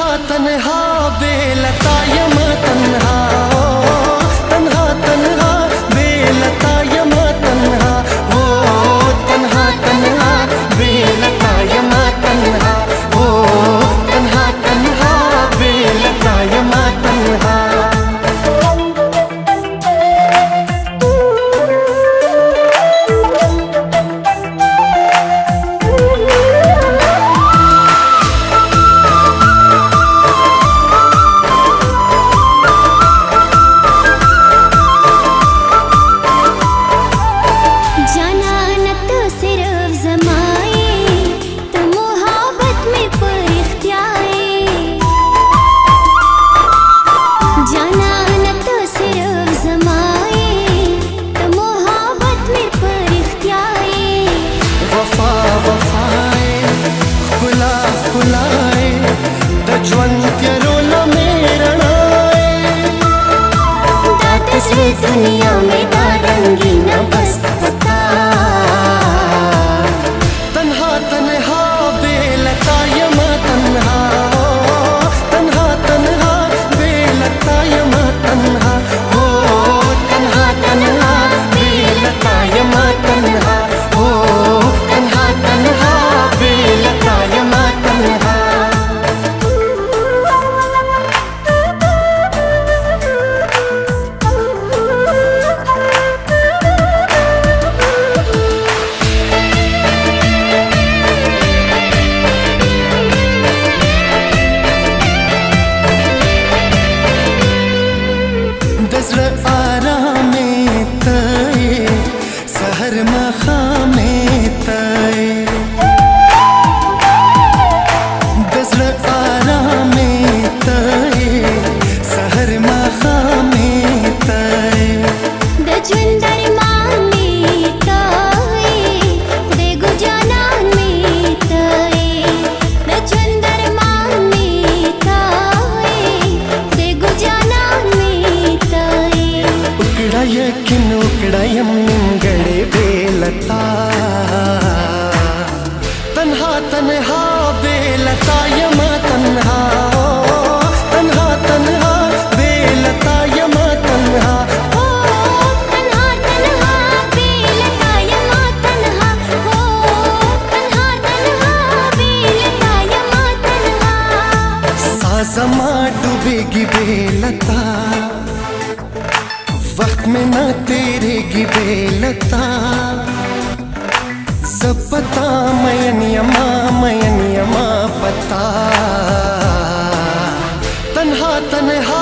तन्हा तन्हा बेलता यमा तन्हा, तन्हा तन्हा बेलता यमा तन्हा, ओ तन्हा तन्हा बेलता यमा तन्हा, ओ तन्हा तन्हा बेलता यमा तन्हा। दुनिया में रंगी न बस बता, तन्हा तन्हा बेलता यमा तन्हा, तन्हा तन्हा बेलता यमा तन्हा, ओ तन्हा तन्हा बेलता यमा तन्हा, ओ तन्हा तन्हा बेलता यमा तन्हा। दज़्र आरामे तय सहर मखामे तय, दज़्र आरामे तय सहर मखामे तय, दजविंदर माने तय खुदे गुजानान में तय, दजविंदर माने तय खुदे गुजानान में तय। उकड़ा यकिन उकड़ा यम निंगड़े बेलता, तन्हा तन्हा बेलता यमा तन्हा, तन्हा तन्हा बेलता यमा तन्हा, ओ तन्हा तन्हा बेलता यमा तन्हा, ओ तन्हा तन्हा बेलता यमा तन्हा। साज़मा डूबेगी बेलता, वक्त में ना तेरेगी बेलता, सब पता मयन यमा पता, तन्हा तन्हा